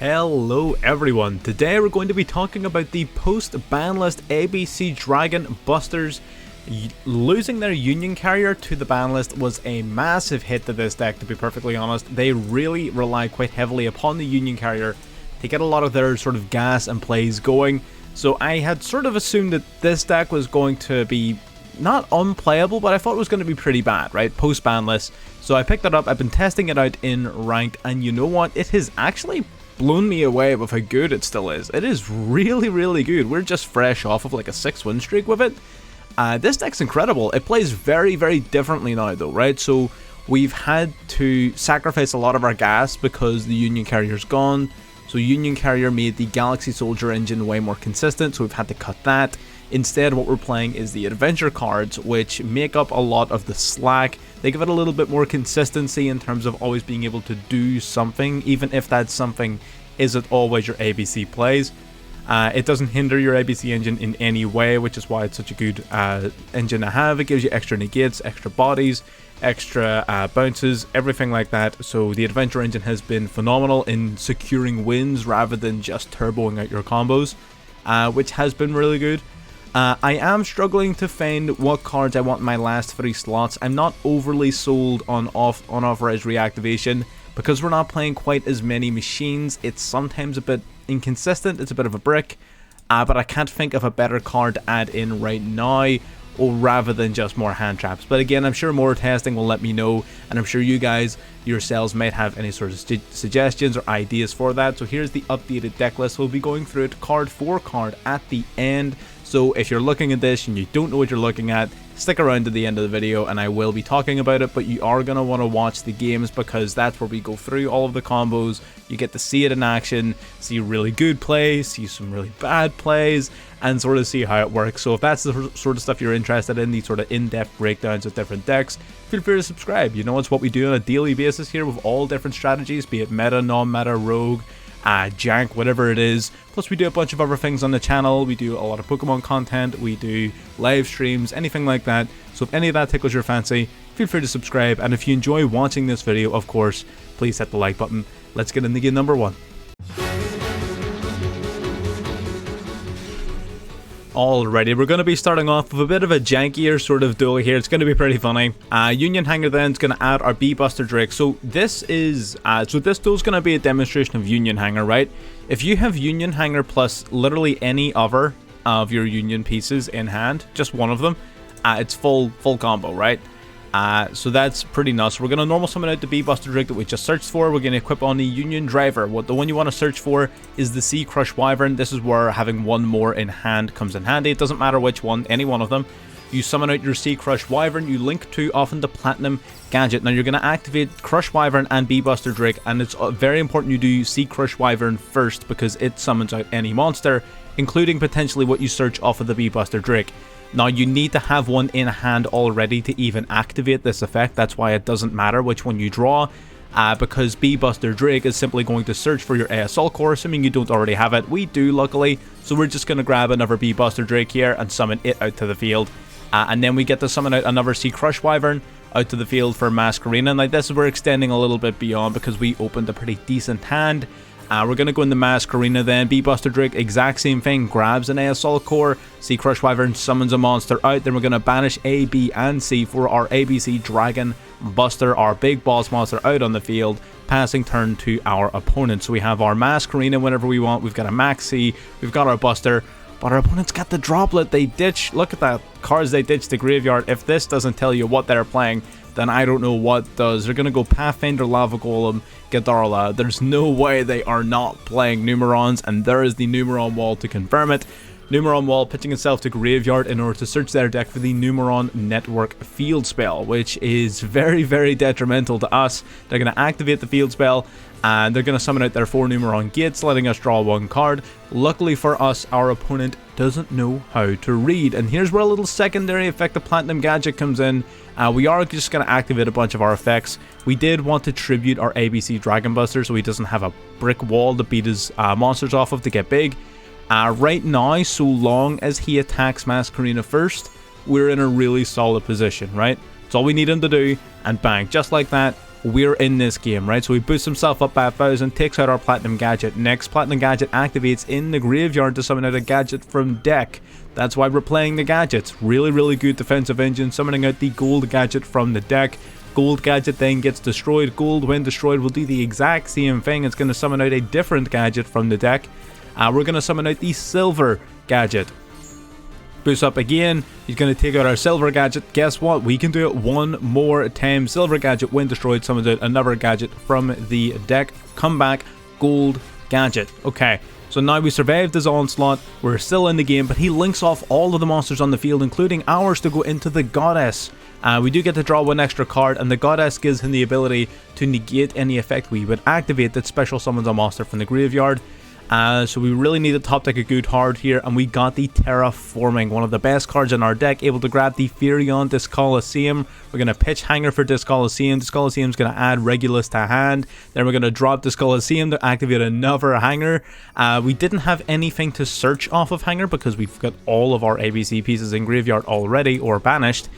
Hello everyone, today we're going to be talking about the post-ban list ABC Dragon Busters. Losing their Union Carrier to the ban list was a massive hit to this deck, to be perfectly honest. They really rely quite heavily upon the Union Carrier to get a lot of their sort of gas and plays going. So I had sort of assumed that this deck was going to be not unplayable, but I thought it was going to be pretty bad, right? Post-ban list. So I picked it up, I've been testing it out in ranked, and you know what? It has actually blown me away with how good it still is. It is really good. We're just fresh off of like a 6-win streak with it. This deck's incredible. It plays very differently now though, right? So we've had to sacrifice a lot of our gas because the Union Carrier's gone. So Union Carrier made the Galaxy Soldier engine way more consistent, so we've had to cut that. Instead, what we're playing is the adventure cards, which make up a lot of the slack. They give it a little bit more consistency in terms of always being able to do something, even if that something isn't always your ABC plays. It doesn't hinder your ABC engine in any way, which is why it's such a good engine to have. It gives you extra negates, extra bodies, extra bounces, everything like that. So the adventure engine has been phenomenal in securing wins rather than just turboing out your combos, which has been really good. I am struggling to find what cards I want in my last 3 slots. I'm not overly sold on off-res reactivation because we're not playing quite as many machines. It's sometimes a bit inconsistent, it's a bit of a brick, but I can't think of a better card to add in right now, or rather than just more hand traps. But again, I'm sure more testing will let me know, and I'm sure you guys yourselves might have any sort of suggestions or ideas for that. So here's the updated deck list. We'll be going through it card for card at the end. So if you're looking at this and you don't know what you're looking at, stick around to the end of the video and I will be talking about it, but you are going to want to watch the games because that's where we go through all of the combos. You get to see it in action, see really good plays, see some really bad plays, and sort of see how it works. So if that's the sort of stuff you're interested in, these sort of in-depth breakdowns of different decks, feel free to subscribe. You know, it's what we do on a daily basis here with all different strategies, be it meta, non-meta, rogue, jank, whatever it is. Plus we do a bunch of other things on the channel. We do a lot of Pokemon content, we do live streams, anything like that. So if any of that tickles your fancy, feel free to subscribe, and if you enjoy watching this video, of course, please hit the like button. Let's get into game number 1. Alrighty, we're going to be starting off with a bit of a jankier sort of duel here. It's going to be pretty funny. Union Hanger then is going to add our B-Buster Drake. So this is, this duel is going to be a demonstration of Union Hanger, right? If you have Union Hanger plus literally any other of your Union pieces in hand, just one of them, it's full combo, right? So that's pretty nuts. We're going to normal summon out the B-Buster Drake that we just searched for. We're going to equip on the Union Driver. The one you want to search for is the Sea Crush Wyvern. This is where having one more in hand comes in handy. It doesn't matter which one, any one of them. You summon out your Sea Crush Wyvern, you link to often the Platinum gadget. Now you're going to activate Crush Wyvern and B-Buster Drake, and it's very important you do Sea Crush Wyvern first because it summons out any monster, including potentially what you search off of the B-Buster Drake. Now you need to have one in hand already to even activate this effect. That's why it doesn't matter which one you draw, because B-Buster Drake is simply going to search for your ASL core, assuming you don't already have it. We do, luckily, so we're just going to grab another B-Buster Drake here and summon it out to the field. And then we get to summon out another Sea Crush Wyvern out to the field for Masquerena. Now this is we're extending a little bit beyond because we opened a pretty decent hand. We're going to go into Masquerena then. B-Buster Drake, exact same thing, grabs an ASL core, Sea Crush Wyvern summons a monster out, then we're going to banish A, B, and C for our ABC Dragon Buster, our big boss monster out on the field, passing turn to our opponent. So we have our Masquerena whenever we want, we've got a Max C, we've got our Buster, but our opponent's got the Droplet. They ditch, look at that, cards they ditch the graveyard. If this doesn't tell you what they're playing, then I don't know what does. They're going to go Pathfinder, Lava Golem, Gadarla. There's no way they are not playing Numerons, and there is the Numeron wall to confirm it. Numeron wall pitching itself to graveyard in order to search their deck for the Numeron Network field spell, which is very detrimental to us. They're going to activate the field spell, and they're going to summon out their 4 Numeron gates, letting us draw 1 card. Luckily for us, our opponent doesn't know how to read, and here's where a little secondary effect, the Platinum Gadget, comes in. We are just going to activate a bunch of our effects. We did want to tribute our ABC Dragon Buster so he doesn't have a brick wall to beat his monsters off of to get big. Right now, so long as he attacks Masquerena first, we're in a really solid position, right? It's all we need him to do, and bang, just like that, we're in this game, right? So he boosts himself up by 1,000, takes out our Platinum Gadget. Next, Platinum Gadget activates in the graveyard to summon out a gadget from deck. That's why we're playing the gadgets. Really, really good defensive engine, summoning out the Gold Gadget from the deck. Gold Gadget then gets destroyed. Gold, when destroyed, will do the exact same thing. It's going to summon out a different gadget from the deck. We're going to summon out the Silver Gadget. Boost up again. He's going to take out our Silver Gadget. Guess what? We can do it one more time. Silver Gadget, when destroyed, summons out another gadget from the deck. Come back. Gold Gadget. Okay, so now we survived his onslaught. We're still in the game, but he links off all of the monsters on the field, including ours, to go into the Goddess. We do get to draw one extra card, and the Goddess gives him the ability to negate any effect we would activate that special summons a monster from the graveyard. So we really need to top deck a good card here, and we got the Terraforming, one of the best cards in our deck, able to grab the Furion Discoliseum. We're going to pitch Hanger for Discoliseum. Discoliseum's going to add Regulus to hand. Then we're going to drop Discoliseum to activate another Hanger. We didn't have anything to search off of Hanger because we've got all of our ABC pieces in graveyard already or banished.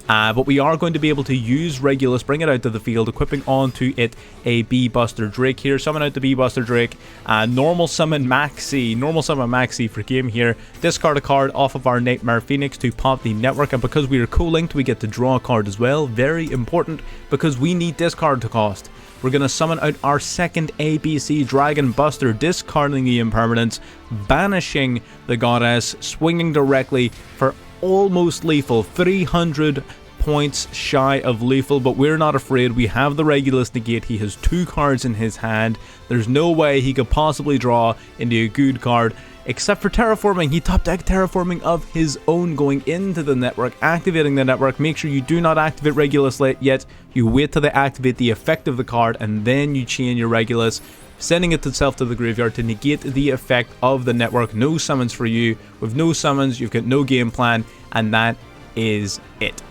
But we are going to be able to use Regulus, bring it out to the field, equipping onto it a Bee-Buster Drake here. Summon out the Bee-Buster Drake. Normal summon Maxi for game here. Discard a card off of our Nightmare Phoenix to pop the network. And because we are co-linked, we get to draw a card as well. Very important because we need discard to cost. We're going to summon out our second ABC Dragon Buster, discarding the impermanence, banishing the Goddess, swinging directly for almost lethal, 300 points shy of lethal, but we're not afraid. We have the Regulus negate. He has 2 cards in his hand. There's no way he could possibly draw into a good card except for Terraforming. He top deck Terraforming of his own, going into the network, activating the network. Make sure you do not activate Regulus yet. You wait till they activate the effect of the card, and then you chain your Regulus, sending it itself to the graveyard to negate the effect of the network. No summons for you. With no summons, you've got no game plan, and that is it.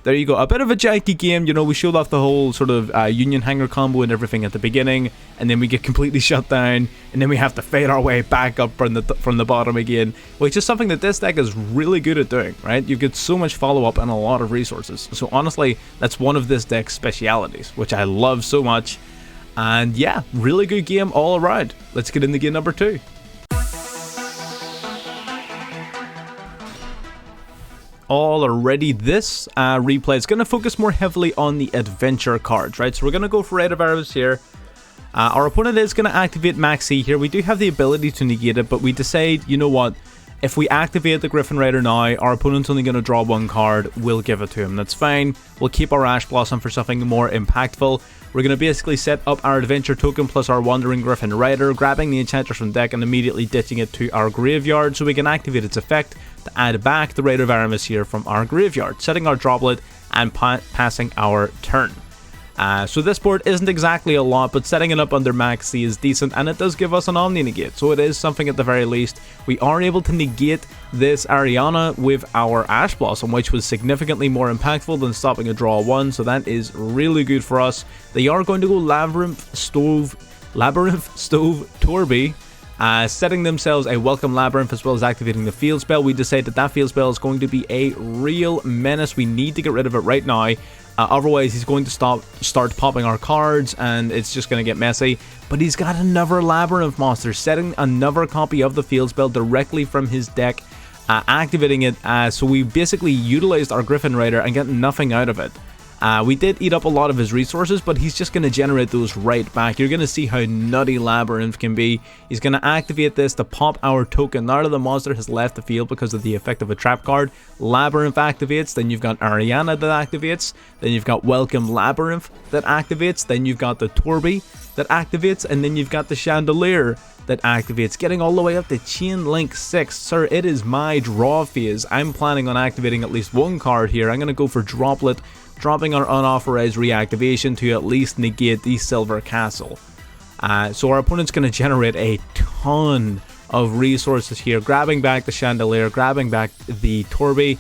There you go. A bit of a janky game. You know, we showed off the whole sort of Union Hanger combo and everything at the beginning, and then we get completely shut down, and then we have to fight our way back up from the bottom again, which is something that this deck is really good at doing, right? You get so much follow-up and a lot of resources. So honestly, that's one of this deck's specialities, which I love so much. And yeah, really good game all around. Let's get into game number 2. Alrighty, this replay is going to focus more heavily on the adventure cards, right? So we're going to go for Rite of Arrows here. Our opponent is going to activate Maxi here. We do have the ability to negate it, but we decide, you know what? If we activate the Griffin Rider now, our opponent's only going to draw 1 card. We'll give it to him. That's fine. We'll keep our Ash Blossom for something more impactful. We're going to basically set up our adventure token plus our Wandering Griffin Rider, grabbing the Enchantress from deck and immediately ditching it to our graveyard so we can activate its effect to add back the Rider of Aramis here from our graveyard, setting our droplet and passing our turn. So this board isn't exactly a lot, but setting it up under Maxi is decent, and it does give us an Omni Negate, so it is something at the very least. We are able to negate this Ariana with our Ash Blossom, which was significantly more impactful than stopping a draw 1, so that is really good for us. They are going to go Labyrinth, Stove, Torby, setting themselves a Welcome Labyrinth as well as activating the field spell. We decide that field spell is going to be a real menace. We need to get rid of it right now. Otherwise, he's going to start popping our cards, and it's just going to get messy. But he's got another Labyrinth monster, setting another copy of the field spell directly from his deck, activating it. So we basically utilized our Griffin Rider and got nothing out of it. We did eat up a lot of his resources, but he's just going to generate those right back. You're going to see how nutty Labyrinth can be. He's going to activate this to pop our token. Now that the monster has left the field because of the effect of a trap card, Labyrinth activates, then you've got Ariana that activates, then you've got Welcome Labyrinth that activates, then you've got the Torby that activates, and then you've got the Chandelier that activates, getting all the way up to Chain Link 6. Sir, it is my draw phase. I'm planning on activating at least 1 card here. I'm going to go for Droplet, dropping our unauthorized reactivation to at least negate the Silver Castle. So our opponent's going to generate a ton of resources here, grabbing back the Chandelier, grabbing back the Torby,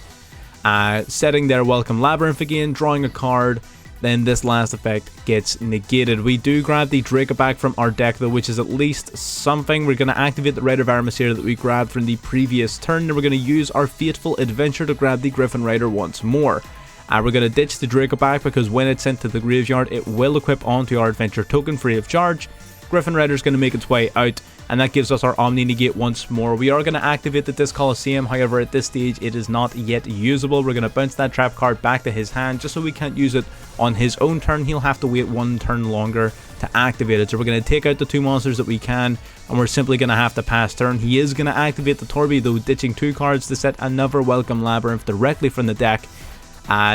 setting their Welcome Labyrinth again, drawing a card. Then this last effect gets negated. We do grab the Draco back from our deck though, which is at least something. We're going to activate the Rider of Aramis here that we grabbed from the previous turn, and we're going to use our Fateful Adventure to grab the Griffin Rider once more. We're going to ditch the Draco back because when it's sent to the graveyard, it will equip onto our adventure token free of charge. Griffin Rider's going to make its way out, and that gives us our Omni Negate once more. We are going to activate the Disc Coliseum, however at this stage it is not yet usable. We're going to bounce that trap card back to his hand just so we can't use it on his own turn. He'll have to wait one turn longer to activate it. So we're going to take out the 2 monsters that we can, and we're simply going to have to pass turn. He is going to activate the Torby though, ditching 2 cards to set another Welcome Labyrinth directly from the deck.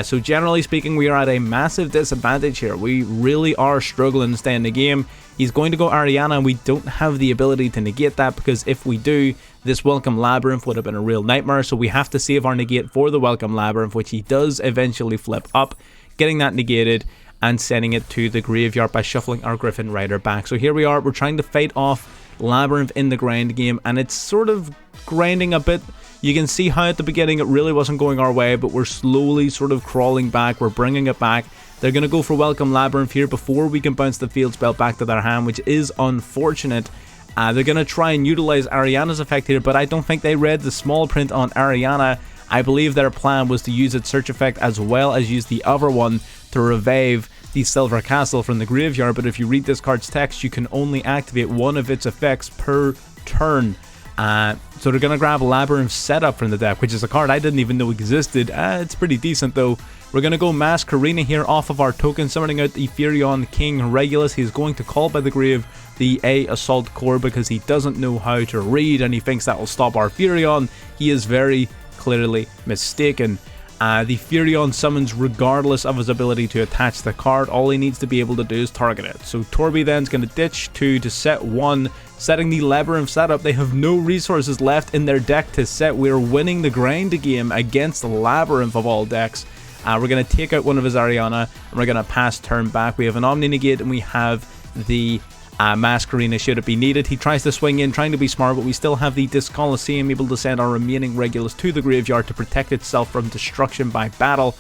So generally speaking, we are at a massive disadvantage here. We really are struggling to stay in the game. He's going to go Ariana, and we don't have the ability to negate that, because if we do, this Welcome Labyrinth would have been a real nightmare. So we have to save our negate for the Welcome Labyrinth, which he does eventually flip up, getting that negated and sending it to the graveyard by shuffling our Griffin Rider back. So here we are, we're trying to fight off Labyrinth in the grind game, and it's sort of grinding a bit. You can see how at the beginning it really wasn't going our way, but we're slowly sort of crawling back, we're bringing it back. They're going to go for Welcome Labyrinth here before we can bounce the field spell back to their hand, which is unfortunate. They're going to try and utilize Ariana's effect here, but I don't think they read the small print on Ariana. I believe their plan was to use its search effect as well as use the other one to revive the Silver Castle from the graveyard, but if you read this card's text, you can only activate one of its effects per turn. So they're going to grab Labyrinth Setup from the deck, which is a card I didn't even know existed. It's pretty decent though. We're going to go Masquerena here off of our token, summoning out the Furion King Regulus. He's going to call by the grave the A Assault Core because he doesn't know how to read and he thinks that will stop our Furion. He is very clearly mistaken. The Furion summons regardless of his ability to attach the card. All he needs to be able to do is target it. So Torby then's going to ditch 2 to set 1, setting the Labyrinth Setup. They have no resources left in their deck to set. We're winning the grind game against the Labyrinth of all decks. We're going to take out one of his Ariana, and we're going to pass turn back. We have an Omni Negate, and we have the Masquerena should it be needed. He tries to swing in, trying to be smart, but we still have the Disc Coliseum, able to send our remaining Regulus to the graveyard to protect itself from destruction by battle.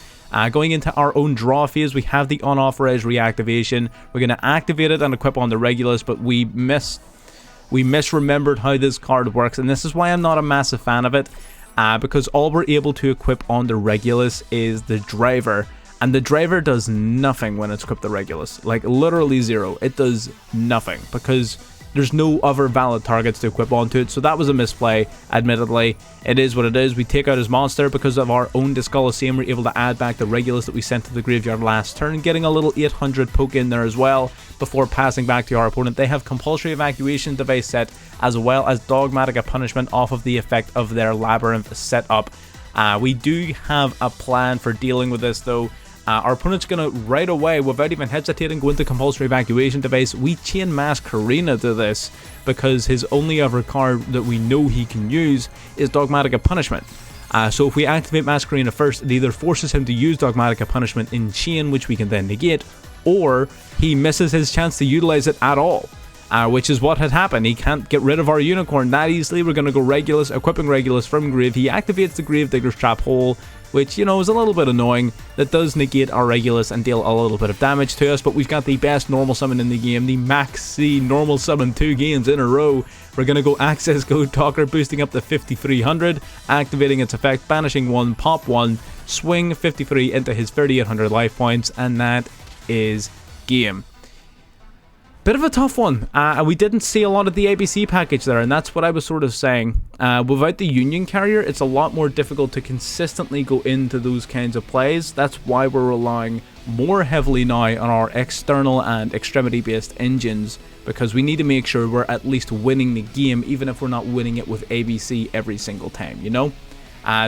Going into our own draw phase, we have the unauthorized reactivation. We're going to activate it and equip on the Regulus, but we misremembered how this card works, and this is why I'm not a massive fan of it. Because all we're able to equip on the Regulus is the Driver, and the Driver does nothing when it's equipped the Regulus, like literally 0. It does nothing because there's no other valid targets to equip onto it. So that was a misplay, admittedly. It is what it is. We take out his monster because of our own Disc Coliseum. We're able to add back the Regulus that we sent to the graveyard last turn, getting a little 800 poke in there as well before passing back to our opponent. They have Compulsory Evacuation device set as well as Dogmatic Punishment off of the effect of their Labyrinth setup. We do have a plan for dealing with this though. Our opponent's going to right away, without even hesitating, go into Compulsory Evacuation device. We chain Masquerena to this because his only other card that we know he can use is Dogmatic Punishment. So if we activate Masquerena first, it either forces him to use Dogmatic Punishment in chain, which we can then negate, or he misses his chance to utilize it at all. Which is what had happened. He can't get rid of our Unicorn that easily. We're going to go Regulus, equipping Regulus from grave. He activates the Gravedigger's Trap Hole, which, you know, is a little bit annoying. That does negate our Regulus and deal a little bit of damage to us, but we've got the best normal summon in the game, the Max C normal summon 2 games in a row. We're going to go Access Code Talker, boosting up to 5300, activating its effect, banishing 1, pop 1, swing 53 into his 3800 life points, and that is game. Bit of a tough one. We didn't see a lot of the ABC package there, and that's what I was sort of saying. Without the Union Carrier, it's a lot more difficult to consistently go into those kinds of plays. That's why we're relying more heavily now on our external and extremity-based engines, because we need to make sure we're at least winning the game, even if we're not winning it with ABC every single time, you know?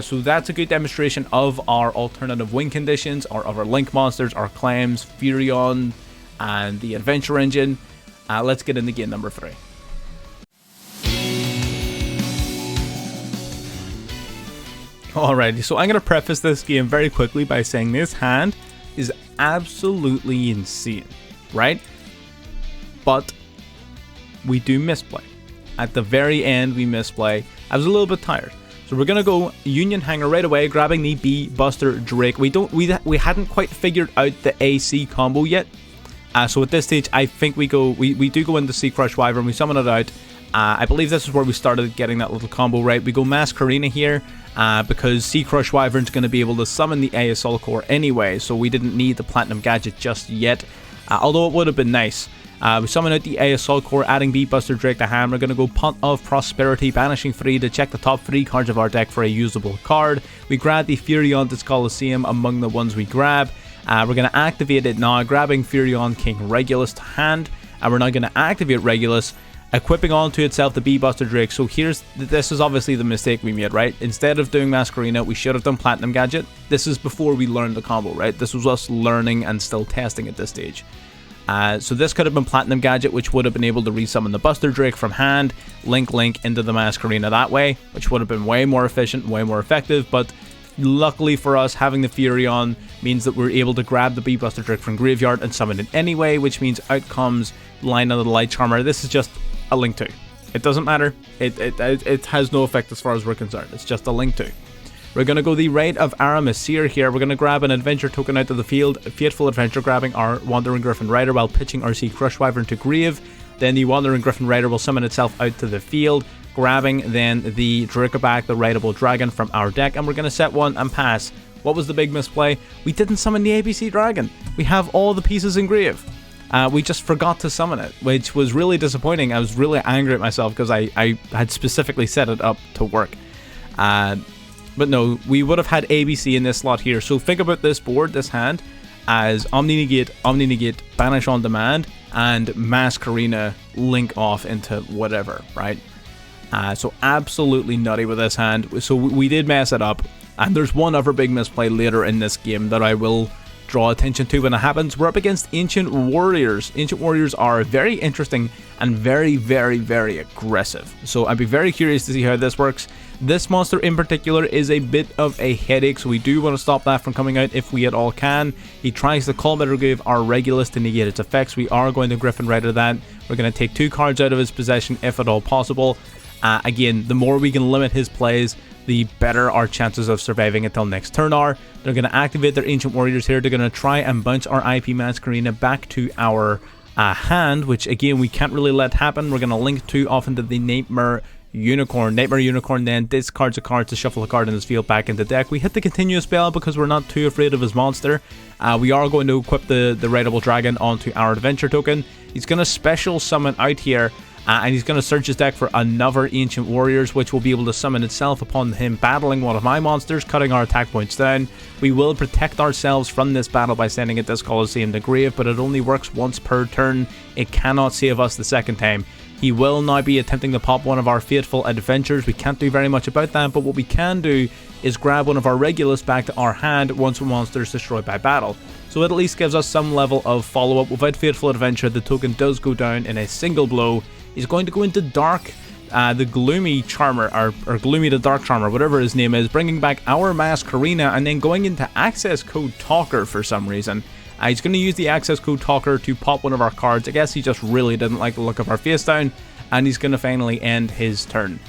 So that's a good demonstration of our alternative win conditions, our other link monsters, our claims, Furion, and the adventure engine. Let's get into game number 3. Alrighty, so I'm going to preface this game very quickly by saying this hand is absolutely insane, right? But we do misplay. At the very end, we misplay. I was a little bit tired. So we're going to go Union Hanger right away, grabbing the B Buster Drake. We hadn't quite figured out the AC combo yet. So at this stage, I think we do go into Sea Crush Wyvern, we summon it out. I believe this is where we started getting that little combo right. We go Masquerena here, because Sea Crush Wyvern's going to be able to summon the ASL core anyway, so we didn't need the Platinum Gadget just yet, although it would have been nice. We summon out the ASL core, adding Beatbuster Drake to hand. We're going to go Punt of Prosperity, banishing 3 to check the top 3 cards of our deck for a usable card. We grab the Furion's Coliseum among the ones we grab. We're going to activate it now, grabbing Furion King Regulus to hand. And we're now going to activate Regulus, equipping onto itself the Beatbuster Drake. So this is obviously the mistake we made, right? Instead of doing Masquerena, we should have done Platinum Gadget. This is before we learned the combo, right? This was us learning and still testing at this stage. So this could have been Platinum Gadget, which would have been able to resummon the Buster Drake from hand, link into the Masquerena that way, which would have been way more efficient, way more effective, but luckily for us, having the Furion means that we're able to grab the Beatbuster Drake from graveyard and summon it anyway, which means out comes Line of the Light Charmer. This is just a Link 2. It doesn't matter. It has no effect as far as we're concerned. It's just a Link 2. We're going to go the Raid of Aramasir here. We're going to grab an adventure token out of the field. Fateful Adventure, grabbing our Wandering Griffin Rider while pitching our Sea Crush Wyvern to grave. Then the Wandering Griffin Rider will summon itself out to the field, grabbing then the Dracoback, the Rideable Dragon, from our deck. And we're going to set one and pass. What was the big misplay? We didn't summon the ABC Dragon. We have all the pieces in grave. We just forgot to summon it, which was really disappointing. I was really angry at myself because I had specifically set it up to work. But no, we would have had ABC in this slot here. So think about this board, this hand, as Omni Negate, Banish on Demand, and Masquerena link off into whatever, right? So absolutely nutty with this hand. So we did mess it up. And there's one other big misplay later in this game that I will draw attention to when it happens. We're up against Ancient Warriors. Ancient Warriors are very interesting and very, very, very aggressive. So I'd be very curious to see how this works. This monster in particular is a bit of a headache, so we do want to stop that from coming out if we at all can. He tries to Call Grave our Regulus to negate its effects. We are going to Griffin Rider that. We're going to take 2 cards out of his possession if at all possible. Again, the more we can limit his plays, the better our chances of surviving until next turn are. They're going to activate their Ancient Warriors here. They're going to try and bounce our IP Masquerena back to our hand, which again we can't really let happen. We're going to link 2 off into the Nightmare Unicorn. Nightmare Unicorn then discards a card to shuffle a card in his field back into deck. We hit the Continue spell because we're not too afraid of his monster. We are going to equip the Rideable Dragon onto our Adventure token. He's going to special summon out here. And he's going to search his deck for another Ancient Warriors, which will be able to summon itself upon him battling one of my monsters, cutting our attack points down. We will protect ourselves from this battle by sending it this Coliseum to grave, but it only works once per turn. It cannot save us the second time. He will now be attempting to pop one of our Fateful Adventures. We can't do very much about that, but what we can do is grab one of our Regulus back to our hand once a monster is destroyed by battle. So it at least gives us some level of follow-up. Without Fateful Adventure, the token does go down in a single blow. He's going to go into Dark, the Gloomy Charmer, or Gloomy the Dark Charmer, whatever his name is, bringing back our Masquerena, and then going into Access Code Talker for some reason. He's going to use the Access Code Talker to pop one of our cards. I guess he just really didn't like the look of our face down, and he's going to finally end his turn.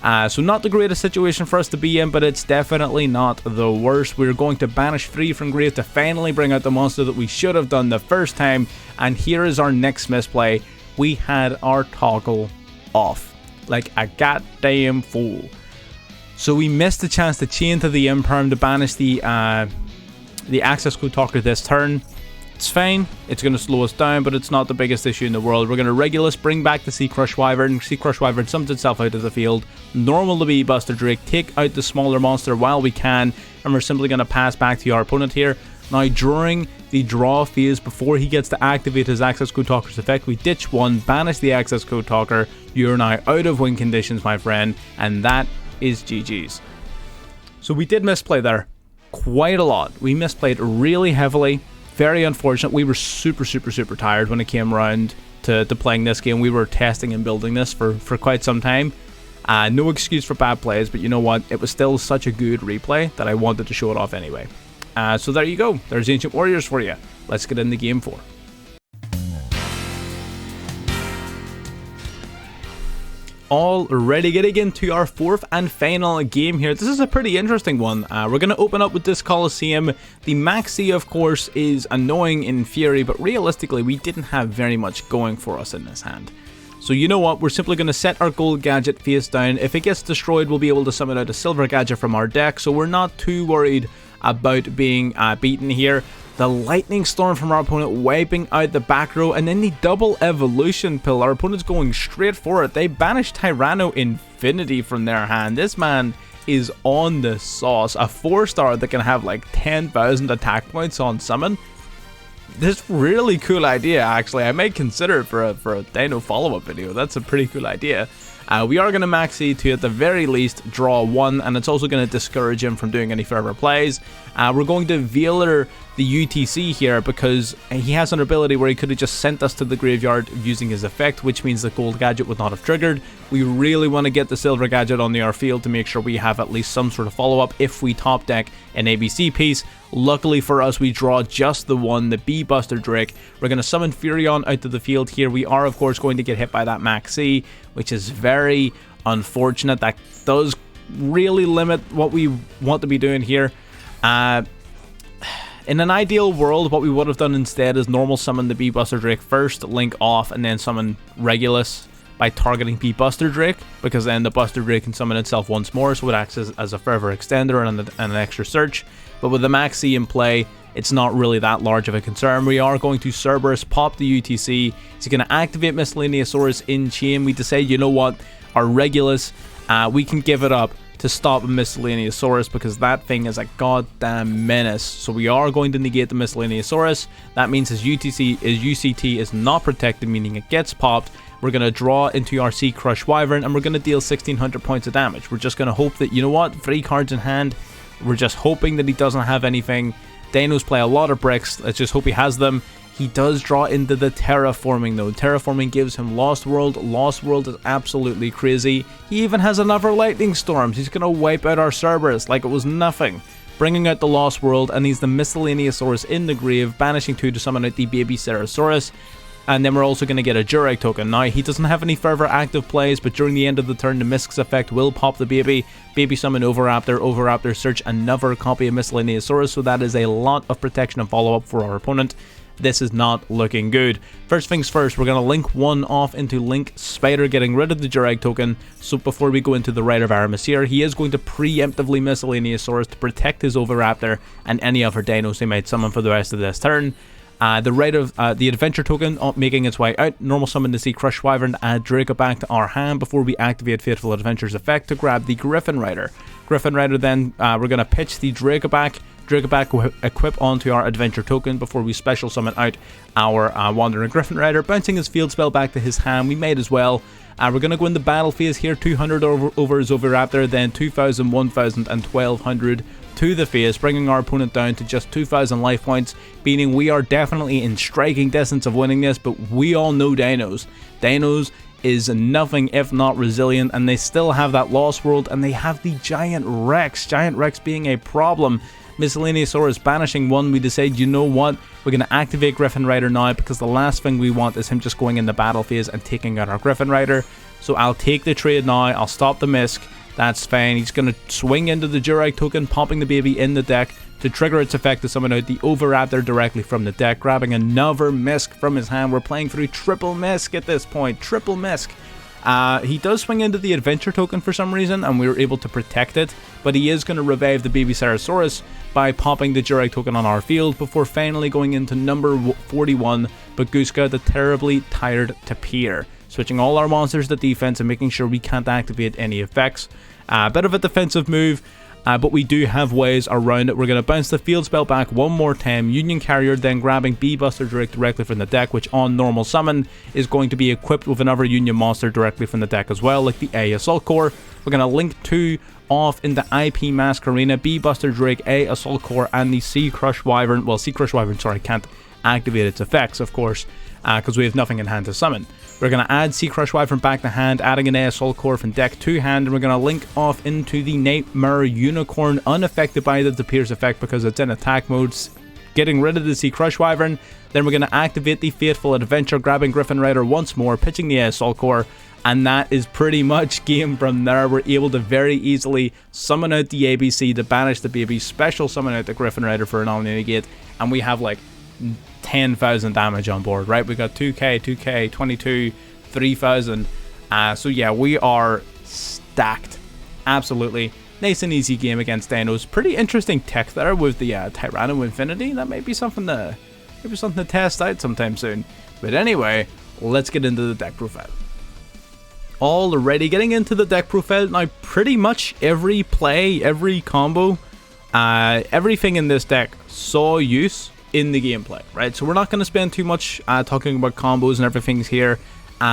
So not the greatest situation for us to be in, but it's definitely not the worst. We're going to banish 3 from grave to finally bring out the monster that we should have done the first time, and here is our next misplay. We had our toggle off like a goddamn fool. So we missed the chance to chain to the Imperm to banish the Access Code Talker this turn. It's fine, it's going to slow us down, but it's not the biggest issue in the world. We're going to Regulus, bring back the Sea Crush Wyvern. Sea Crush Wyvern summons itself out of the field. Normal to be Buster Drake, take out the smaller monster while we can, and we're simply going to pass back to our opponent here. Now, during the draw phase, before he gets to activate his Access Code Talker's effect, we ditch 1, banish the Access Code Talker. You're now out of win conditions, my friend, and that is GG's. So we did misplay there quite a lot. We misplayed really heavily. Very unfortunate. We were super tired when it came around to playing this game. We were testing and building this for quite some time. No excuse for bad plays, but you know what? It was still such a good replay that I wanted to show it off anyway. So there you go. There's Ancient Warriors for you. Let's get in the game 4. Already getting into our 4th and final game here. This is a pretty interesting one. We're going to open up with this Coliseum. The Maxi, of course, is annoying in theory, but realistically, we didn't have very much going for us in this hand. So you know what, we're simply going to set our gold gadget face down. If it gets destroyed, we'll be able to summon out a silver gadget from our deck, so we're not too worried about being beaten here. The lightning storm from our opponent wiping out the back row, and then the double evolution pill. Our opponent's going straight for it. They banish Tyranno Infinity from their hand. This man is on the sauce. A 4-star that can have like 10,000 attack points on summon. This really cool idea, actually. I may consider it for a Dino follow-up video. That's a pretty cool idea. We are going to maxi to, at the very least, draw 1, and it's also going to discourage him from doing any further plays. We're going to Veiler the UTC here because he has an ability where he could have just sent us to the graveyard using his effect, which means the gold gadget would not have triggered. We really want to get the silver gadget on our field to make sure we have at least some sort of follow-up if we top deck an ABC piece. Luckily for us, we draw just the one, the B-Buster Drake. We're going to summon Furion out to the field here. We are, of course, going to get hit by that Maxi, which is very unfortunate. That does really limit what we want to be doing here. In an ideal world, what we would have done instead is normal summon the B-Buster Drake first, link off, and then summon Regulus by targeting B-Buster Drake, because then the Buster Drake can summon itself once more, so it acts as a further extender and an extra search. But with the Maxi in play, it's not really that large of a concern. We are going to Cerberus, pop the UTC. He's going to activate Miscellaneousaurus in chain. We decide, you know what, our Regulus, we can give it up to stop a Miscellaneousaurus because that thing is a goddamn menace. So we are going to negate the Miscellaneousaurus. That means his UCT is not protected, meaning it gets popped. We're going to draw into our Sea Crush Wyvern, and we're going to deal 1600 points of damage. We're just going to hope that, you know what, 3 cards in hand. We're just hoping that he doesn't have anything. Dinos play a lot of bricks. Let's just hope he has them. He does draw into the Terraforming though. Terraforming gives him Lost World. Lost World is absolutely crazy. He even has another Lightning Storms. He's going to wipe out our Cerberus like it was nothing. Bringing out the Lost World, and he's the Miscellaneousaurus in the grave, banishing 2 to summon out the Baby Cerosaurus. And then we're also going to get a Jurag token. Now, he doesn't have any further active plays, but during the end of the turn, the Misk's effect will pop the baby. Baby summon Overraptor, Overraptor search another copy of Miscellaneousaurus, so that is a lot of protection and follow-up for our opponent. This is not looking good. First things first, we're going to link 1 off into Link Spider, getting rid of the Jurag token. So before we go into the Rite of Aramis here, he is going to preemptively Miscellaneousaurus to protect his Overraptor and any other dinos he might summon for the rest of this turn. The Adventure token making its way out. Normal summon the Sea Crush Wyvern, add Draco back to our hand before we activate Fateful Adventure's effect to grab the Griffin Rider. Griffin Rider then, we're going to pitch the Draco back equip onto our Adventure token before we special summon out our Wandering Griffin Rider, bouncing his field spell back to his hand. We might as well. We're going to go in the battle phase here, 200 over his Overraptor, then 2000, 1000 and 1200 to the face, bringing our opponent down to just 2000 life points, meaning we are definitely in striking distance of winning this, but we all know Dinos. Dinos is nothing if not resilient, and they still have that Lost World, and they have the Giant Rex. Giant Rex being a problem. Miscellaneousaurus banishing 1, we decide, you know what, we're going to activate Griffin Rider now, because the last thing we want is him just going in the battle phase and taking out our Griffin Rider. So I'll take the trade now, I'll stop the Misk. That's fine. He's going to swing into the Jurag token, popping the baby in the deck to trigger its effect to summon out the Overraptor directly from the deck, grabbing another Misk from his hand. We're playing through triple Misk at this point. Triple Misk. He does swing into the Adventure token for some reason, and we were able to protect it, but he is going to revive the Baby Cerosaurus by popping the Jurag token on our field before finally going into number 41, Baguska, the Terribly Tired Tapir. Switching all our monsters to defense and making sure we can't activate any effects. Bit of a defensive move, but we do have ways around it. We're going to bounce the field spell back one more time, Union Carrier, then grabbing B-Buster Drake directly from the deck, which on normal summon is going to be equipped with another Union monster directly from the deck as well, like the A Assault Core. We're going to link 2 off into IP Masquerena, B-Buster Drake, A Assault Core, and the Sea Crush Wyvern. Well, Sea Crush Wyvern, sorry, can't activate its effects, of course, because we have nothing in hand to summon. We're going to add Sea Crush Wyvern back to hand, adding an Assault Core from deck to hand, and we're going to link off into the Nightmare Unicorn, unaffected by the Tapir's effect because it's in attack mode, getting rid of the Sea Crush Wyvern. Then we're going to activate the Fateful Adventure, grabbing Griffin Rider once more, pitching the Assault Core, and that is pretty much game from there. We're able to very easily summon out the ABC to banish the baby, special summon out the Griffin Rider for an all-negate, and we have like 10,000 damage on board, right? We got 2k, 2k, 22, 3000. So yeah, we are stacked. Absolutely. Nice and easy game against Dinos. Pretty interesting tech there with the Tyranno Infinity. That may be something to test out sometime soon. But anyway, let's get into the deck profile. Alrighty, getting into the deck profile. Now, pretty much every play, every combo, everything in this deck saw use in the gameplay, right? So we're not going to spend too much talking about combos and everything here.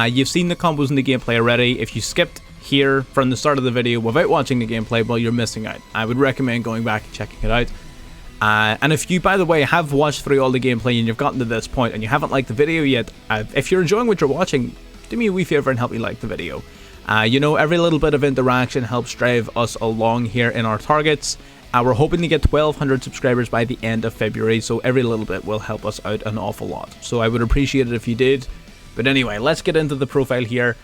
You've seen the combos in the gameplay already. If you skipped here from the start of the video without watching the gameplay, well, you're missing out. I would recommend going back and checking it out. And if you, by the way, have watched through all the gameplay and you've gotten to this point and you haven't liked the video yet, if you're enjoying what you're watching, do me a wee favor and help me like the video. You know, every little bit of interaction helps drive us along here in our targets. We're hoping to get 1,200 subscribers by the end of February, so every little bit will help us out an awful lot. So I would appreciate it if you did. But anyway, let's get into the profile here.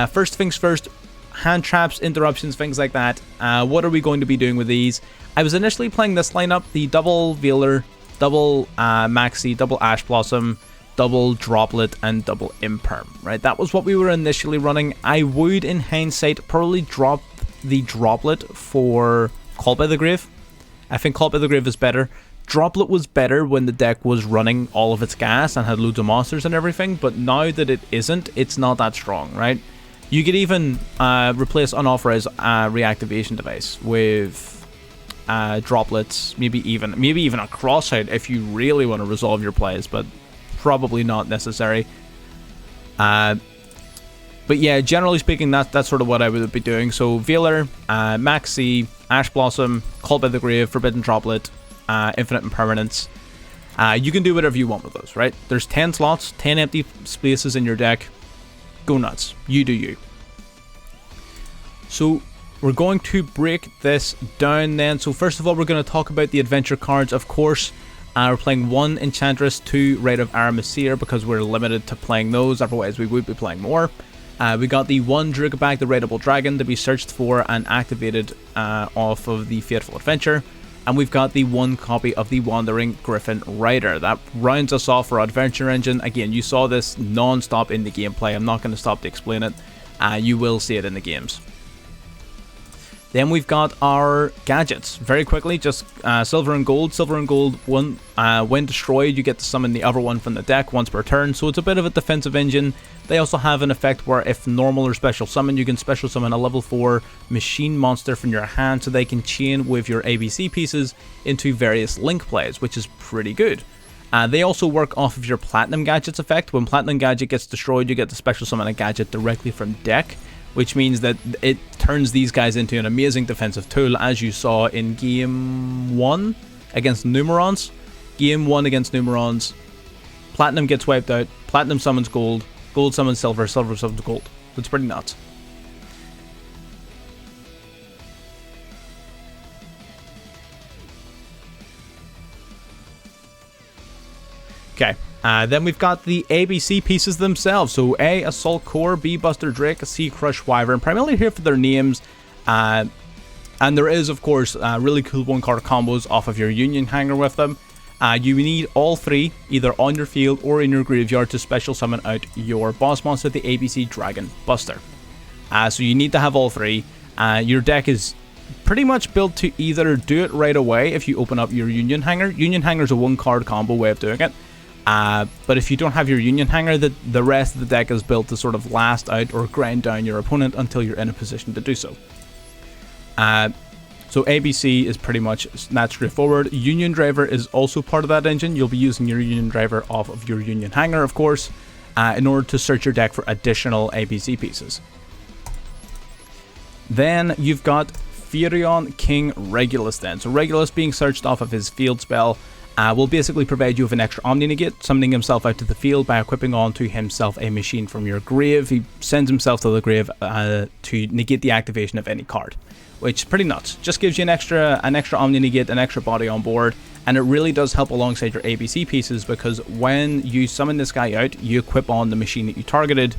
First things first, hand traps, interruptions, things like that. What are we going to be doing with these? I was initially playing this lineup, the double Veiler, double Maxi, double Ash Blossom, double Droplet, and double Imperm, right? That was what we were initially running. I would, in hindsight, probably drop the Droplet for Call by the Grave. I think Call by the Grave is better. Droplet was better when the deck was running all of its gas and had loads of monsters and everything, but now that it isn't, it's not that strong, right? You could even replace Unauthorized Reactivation Device with Droplets, maybe even a Crosshair if you really want to resolve your plays, but probably not necessary. But yeah, generally speaking, that's sort of what I would be doing. So Veiler, Maxi, Ash Blossom, Call by the Grave, Forbidden Droplet, Infinite Impermanence. You can do whatever you want with those, right? There's 10 slots, 10 empty spaces in your deck. Go nuts. You do you. So we're going to break this down then. So first of all, we're going to talk about the adventure cards, of course. We're playing 1 Enchantress, 2 Rite of Aramasir because we're limited to playing those, otherwise we would be playing more. We got the 1 Drugabag, the Raidable Dragon, to be searched for and activated off of the Fateful Adventure. And we've got the 1 copy of the Wandering Griffin Rider. That rounds us off for our adventure engine. Again, you saw this non-stop in the gameplay. I'm not going to stop to explain it. You will see it in the games. Then we've got our gadgets. Very quickly, just silver and gold. Silver and gold, when destroyed, you get to summon the other one from the deck once per turn. So it's a bit of a defensive engine. They also have an effect where if normal or special summon, you can special summon a level 4 machine monster from your hand so they can chain with your ABC pieces into various link plays, which is pretty good. They also work off of your Platinum Gadgets effect. When Platinum Gadget gets destroyed, you get to special summon a gadget directly from deck, which means that it turns these guys into an amazing defensive tool, as you saw in Game 1 against Numerons. Game 1 against Numerons, Platinum gets wiped out, Platinum summons gold, gold summons silver, silver summons gold. It's pretty nuts. Okay, then we've got the ABC pieces themselves. So A, Assault Core, B, Buster Drake, C, Crush Wyvern. Primarily here for their names. And there is, of course, really cool 1-card combos off of your Union Hanger with them. You need all 3, either on your field or in your graveyard, to special summon out your boss monster, the ABC Dragon Buster. So you need to have all 3. Your deck is pretty much built to either do it right away if you open up your Union Hanger. Union Hanger is a 1-card combo way of doing it. But if you don't have your Union Hanger, the rest of the deck is built to sort of last out or grind down your opponent until you're in a position to do so. So ABC is pretty much that straightforward. Union Driver is also part of that engine. You'll be using your Union Driver off of your Union Hanger, of course, in order to search your deck for additional ABC pieces. Then you've got Furion King Regulus then. So Regulus, being searched off of his field spell, will basically provide you with an extra Omni Negate, summoning himself out to the field by equipping onto himself a machine from your grave. He sends himself to the grave to negate the activation of any card, which is pretty nuts. Just gives you an extra Omni Negate, an extra body on board, and it really does help alongside your ABC pieces, because when you summon this guy out, you equip on the machine that you targeted.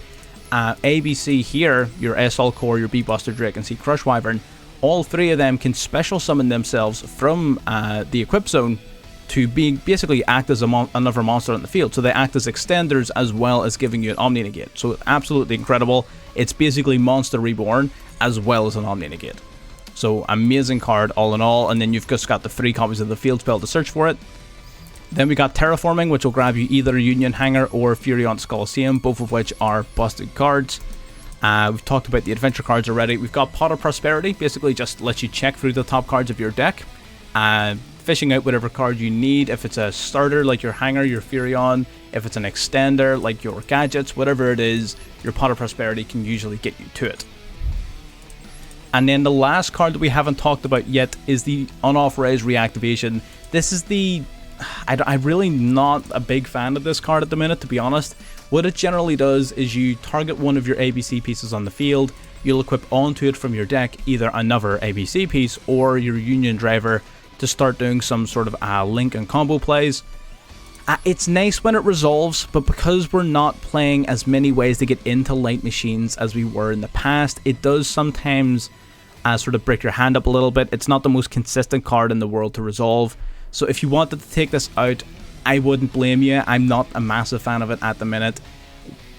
ABC here, your Assault Core, your B Buster Drake, and C Crush Wyvern, all 3 of them can special summon themselves from the equip zone to basically act as another monster on the field. So they act as extenders as well as giving you an Omni Negate. So absolutely incredible. It's basically Monster Reborn as well as an Omni Negate. So amazing card all in all. And then you've just got the 3 copies of the field spell to search for it. Then we got Terraforming, which will grab you either Union Hangar or Furion's Coliseum, both of which are busted cards. We've talked about the adventure cards already. We've got Pot of Prosperity, basically just lets you check through the top cards of your deck, fishing out whatever card you need. If it's a starter like your Hangar, your Furion, if it's an extender like your Gadgets, whatever it is, your Pot of Prosperity can usually get you to it. And then the last card that we haven't talked about yet is the Unauthorized Reactivation. This is I'm really not a big fan of this card at the minute, to be honest. What it generally does is you target one of your ABC pieces on the field, you'll equip onto it from your deck either another ABC piece or your Union Driver to start doing some sort of link and combo plays. It's nice when it resolves, but because we're not playing as many ways to get into light machines as we were in the past, it does sometimes sort of break your hand up a little bit. It's not the most consistent card in the world to resolve. So if you wanted to take this out, I wouldn't blame you. I'm not a massive fan of it at the minute.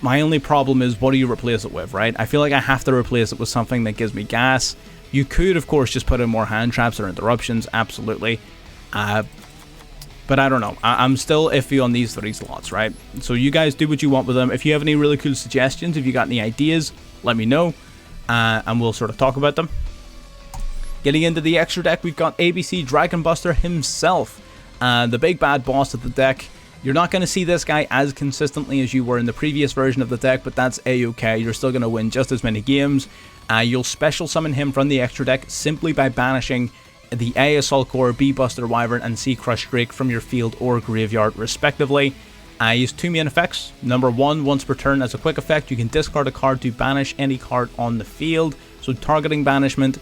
My only problem is, what do you replace it with, right? I feel like I have to replace it with something that gives me gas. You could, of course, just put in more hand traps or interruptions, absolutely. But I don't know. I'm still iffy on these 3 slots, right? So you guys do what you want with them. If you have any really cool suggestions, if you got any ideas, let me know. And we'll sort of talk about them. Getting into the extra deck, we've got ABC Dragon Buster himself, the big bad boss of the deck. You're not going to see this guy as consistently as you were in the previous version of the deck, but that's a-okay. You're still going to win just as many games. You'll special summon him from the extra deck simply by banishing the A Assault Core, B Buster Wyvern, and C Crush Drake from your field or graveyard, respectively. Use 2 main effects. Number 1, once per turn as a quick effect, you can discard a card to banish any card on the field. So targeting banishment.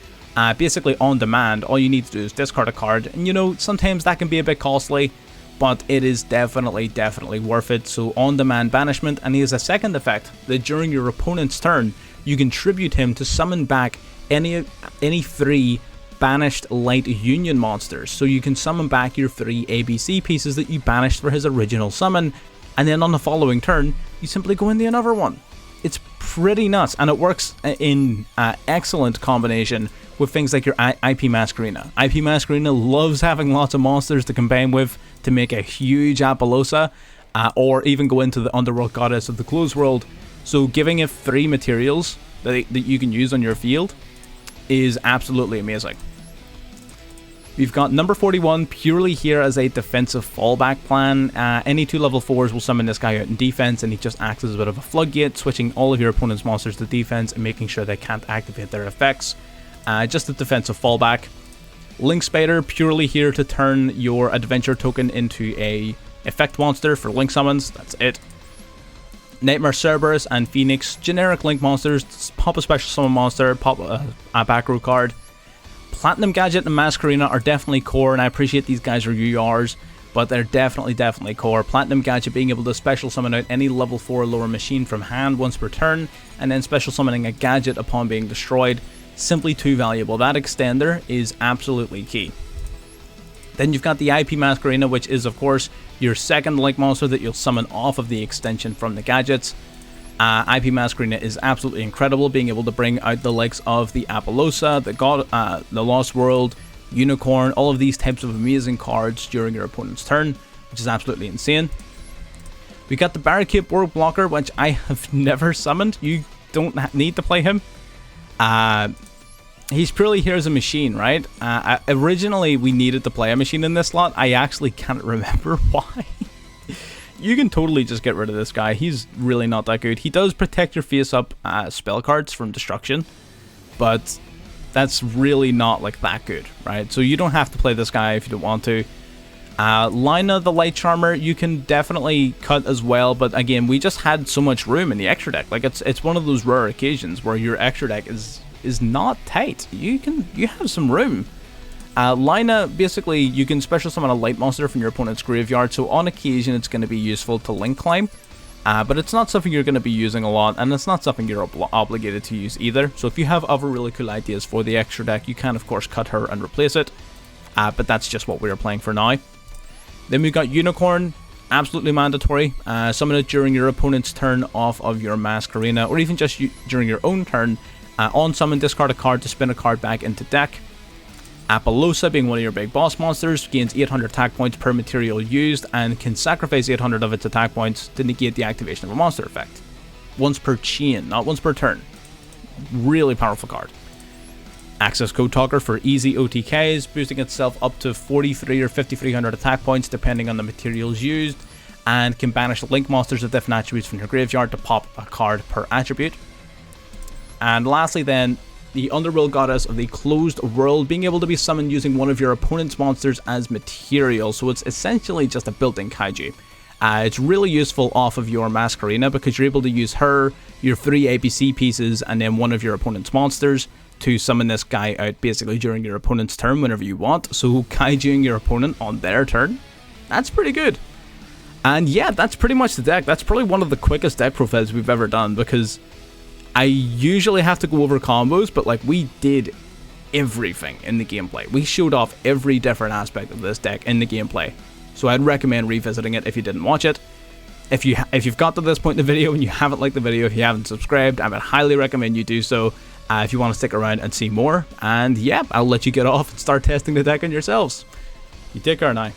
Basically on demand, all you need to do is discard a card, and you know, sometimes that can be a bit costly, but it is definitely worth it. So on demand banishment, and he has a second effect that during your opponent's turn, you can tribute him to summon back any 3 banished light Union monsters. So you can summon back your 3 ABC pieces that you banished for his original summon, and then on the following turn, you simply go into another one. It's pretty nuts, and it works in excellent combination with things like your IP Masquerena. IP Masquerena loves having lots of monsters to combine with to make a huge Appaloosa, or even go into the Underworld Goddess of the Closed World. So giving it 3 materials that you can use on your field is absolutely amazing. We've got number 41 purely here as a defensive fallback plan. Any 2 level 4s will summon this guy out in defense, and he just acts as a bit of a floodgate, switching all of your opponent's monsters to defense and making sure they can't activate their effects. Just a defensive fallback. Link Spider purely here to turn your adventure token into a effect monster for link summons. That's it. Nightmare Cerberus and Phoenix, generic link monsters. Pop a special summon monster, pop a back row card. Platinum Gadget and Masquerena are definitely core, and I appreciate these guys are URs, but they're definitely core. Platinum Gadget being able to special summon out any level 4 or lower machine from hand once per turn, and then special summoning a gadget upon being destroyed. Simply too valuable. That extender is absolutely key. Then you've got the IP Masquerena, which is of course your second link monster that you'll summon off of the extension from the gadgets. IP Masquerena is absolutely incredible, being able to bring out the likes of the Appaloosa, the Lost World, Unicorn, all of these types of amazing cards during your opponent's turn, which is absolutely insane. We got the Barricade Board Blocker, which I have never summoned. You don't need to play him. He's purely here as a machine, right? Originally, we needed to play a machine in this slot. I actually can't remember why. You can totally just get rid of this guy. He's really not that good. He does protect your face-up spell cards from destruction, but that's really not like that good, right? So you don't have to play this guy if you don't want to. Lina the Light Charmer, you can definitely cut as well, but again, we just had so much room in the extra deck. Like it's one of those rare occasions where your extra deck is not tight. You have some room. Lina, basically, you can special summon a light monster from your opponent's graveyard, so on occasion it's going to be useful to link climb, but it's not something you're going to be using a lot, and it's not something you're obligated to use either. So if you have other really cool ideas for the extra deck, you can of course cut her and replace it, but that's just what we're playing for now. Then we've got Unicorn, absolutely mandatory. Summon it during your opponent's turn off of your Masquerena, or even just during your own turn. On summon, discard a card to spin a card back into deck. Apollosa, being one of your big boss monsters, gains 800 attack points per material used and can sacrifice 800 of its attack points to negate the activation of a monster effect. Once per chain, not once per turn. Really powerful card. Access Code Talker for easy OTKs, boosting itself up to 43 or 5300 attack points depending on the materials used, and can banish link monsters with different attributes from your graveyard to pop a card per attribute. And lastly then, the Underworld Goddess of the Closed World, being able to be summoned using one of your opponent's monsters as material, so it's essentially just a built-in kaiju. It's really useful off of your Masquerena because you're able to use her, your 3 ABC pieces, and then one of your opponent's monsters to summon this guy out basically during your opponent's turn whenever you want, so kaijuing your opponent on their turn. That's pretty good. And yeah, that's pretty much the deck. That's probably one of the quickest deck profiles we've ever done because I usually have to go over combos, but like we did everything in the gameplay. We showed off every different aspect of this deck in the gameplay. So I'd recommend revisiting it if you didn't watch it. If you've got to this point in the video and you haven't liked the video, if you haven't subscribed, I would highly recommend you do so if you want to stick around and see more. And yeah, I'll let you get off and start testing the deck on yourselves. You take care now.